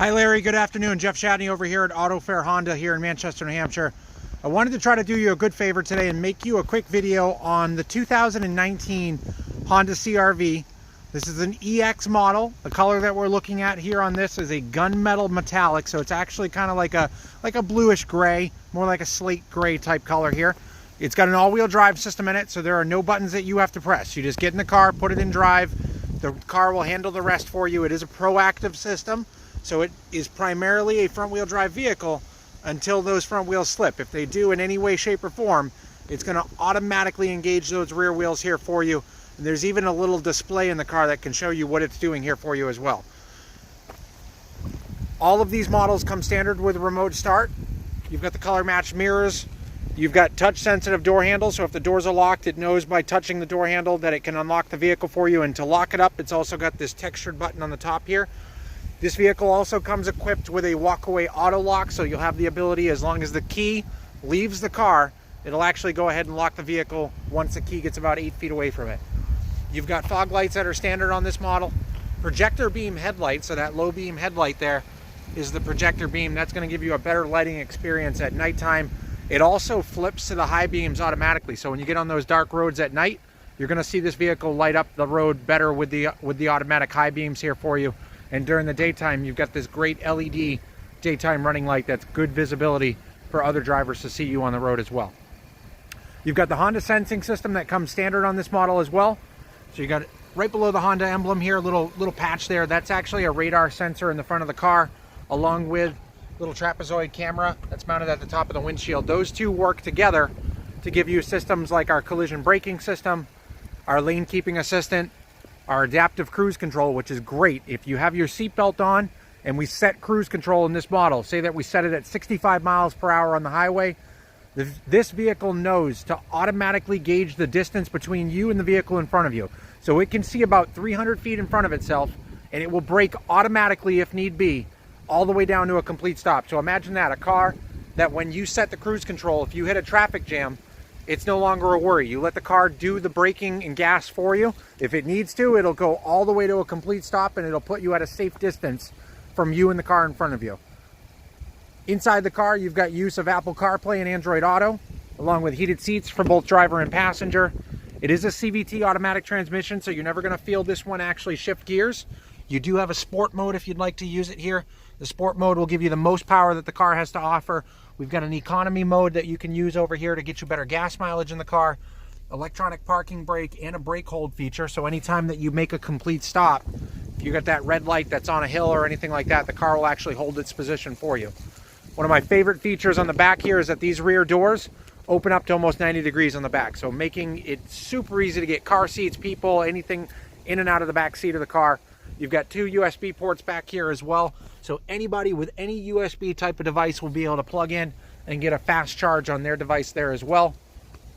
Hi Larry, good afternoon. Jeff Shadney over here at Auto Fair Honda here in Manchester, New Hampshire. I wanted to try to do you a good favor today and make you a quick video on the 2019 Honda CR-V. This is an EX model. The color that we're looking at here on this is a gunmetal metallic, so it's actually kind of like a bluish gray, more like a slate gray type color here. It's got an all-wheel drive system in it, so there are no buttons that you have to press. You just get in the car, put it in drive. The car will handle the rest for you. It is a proactive system. So it is primarily a front-wheel drive vehicle until those front wheels slip. If they do in any way, shape, or form, it's going to automatically engage those rear wheels here for you. And there's even a little display in the car that can show you what it's doing here for you as well. All of these models come standard with remote start. You've got the color matched mirrors. You've got touch sensitive door handles, so if the doors are locked, it knows by touching the door handle that it can unlock the vehicle for you. And to lock it up, it's also got this textured button on the top here. This vehicle also comes equipped with a walkaway auto lock, so you'll have the ability, as long as the key leaves the car, it'll actually go ahead and lock the vehicle once the key gets about 8 feet away from it. You've got fog lights that are standard on this model. Projector beam headlight, so that low beam headlight there is the projector beam. That's going to give you a better lighting experience at nighttime. It also flips to the high beams automatically, so when you get on those dark roads at night, you're going to see this vehicle light up the road better with the automatic high beams here for you. And during the daytime, you've got this great LED daytime running light that's good visibility for other drivers to see you on the road as well. You've got the Honda sensing system that comes standard on this model as well. So you got right below the Honda emblem here, a little patch there. That's actually a radar sensor in the front of the car, along with a little trapezoid camera that's mounted at the top of the windshield. Those two work together to give you systems like our collision braking system, our lane keeping assistant, our adaptive cruise control, which is great. If you have your seatbelt on and we set cruise control in this model, say that we set it at 65 miles per hour on the highway, this vehicle knows to automatically gauge the distance between you and the vehicle in front of you. So it can see about 300 feet in front of itself, and it will brake automatically if need be, all the way down to a complete stop. So imagine that, a car that when you set the cruise control, if you hit a traffic jam, it's no longer a worry. You let the car do the braking and gas for you. If it needs to, it'll go all the way to a complete stop, and it'll put you at a safe distance from you and the car in front of you. Inside the car, you've got use of Apple CarPlay and Android Auto, along with heated seats for both driver and passenger. It is a CVT automatic transmission, so you're never going to feel this one actually shift gears. You do have a sport mode if you'd like to use it here. The sport mode will give you the most power that the car has to offer. We've got an economy mode that you can use over here to get you better gas mileage in the car, electronic parking brake, and a brake hold feature. So anytime that you make a complete stop, if you got that red light that's on a hill or anything like that, the car will actually hold its position for you. One of my favorite features on the back here is that these rear doors open up to almost 90 degrees on the back. So making it super easy to get car seats, people, anything in and out of the back seat of the car. You've got 2 USB ports back here as well. So anybody with any USB type of device will be able to plug in and get a fast charge on their device there as well.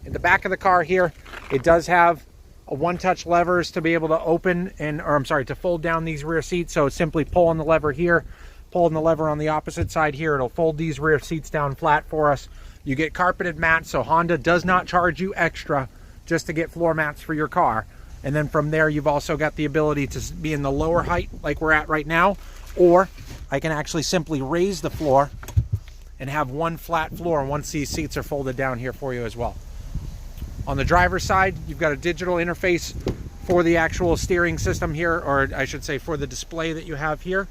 In the back of the car here, it does have a one-touch levers to be able to open to fold down these rear seats. So simply pull on the lever here, pull on the lever on the opposite side here. It'll fold these rear seats down flat for us. You get carpeted mats, so Honda does not charge you extra just to get floor mats for your car. And then from there, you've also got the ability to be in the lower height like we're at right now, or I can actually simply raise the floor and have one flat floor once these seats are folded down here for you as well. On the driver's side, you've got a digital interface for the actual steering system here, or I should say for the display that you have here.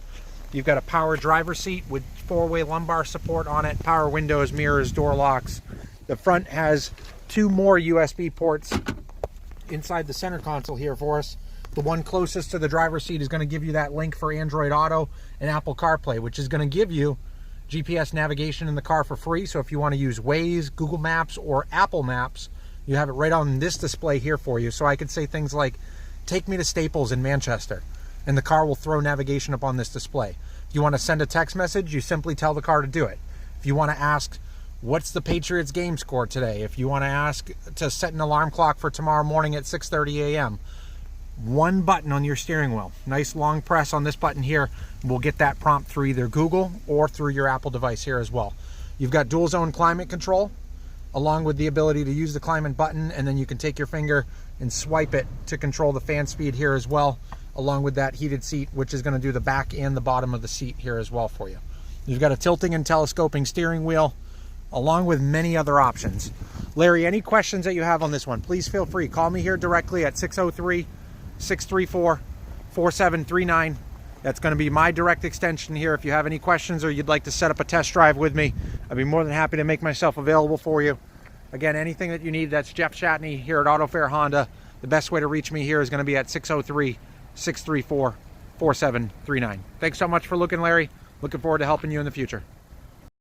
You've got a power driver seat with 4-way lumbar support on it, power windows, mirrors, door locks. The front has 2 more USB ports inside the center console here for us. The one closest to the driver's seat is going to give you that link for Android Auto and Apple CarPlay, which is going to give you GPS navigation in the car for free. So if you want to use Waze, Google Maps, or Apple Maps, you have it right on this display here for you. So I could say things like, take me to Staples in Manchester, and the car will throw navigation up on this display. If you want to send a text message, you simply tell the car to do it. If you want to ask, what's the Patriots game score today? If you want to ask to set an alarm clock for tomorrow morning at 6:30 a.m., one button on your steering wheel, nice long press on this button here, will get that prompt through either Google or through your Apple device here as well. You've got dual zone climate control, along with the ability to use the climate button, and then you can take your finger and swipe it to control the fan speed here as well. along with that heated seat, which is going to do the back and the bottom of the seat here as well for you. You've got a tilting and telescoping steering wheel, along with many other options. Larry, any questions that you have on this one, please feel free. Call me here directly at 603-634-4739. That's going to be my direct extension here. If you have any questions or you'd like to set up a test drive with me, I'd be more than happy to make myself available for you. Again, anything that you need, that's Jeff Shatney here at Auto Fair Honda. The best way to reach me here is going to be at 603-634-4739. Thanks so much for looking, Larry. Looking forward to helping you in the future.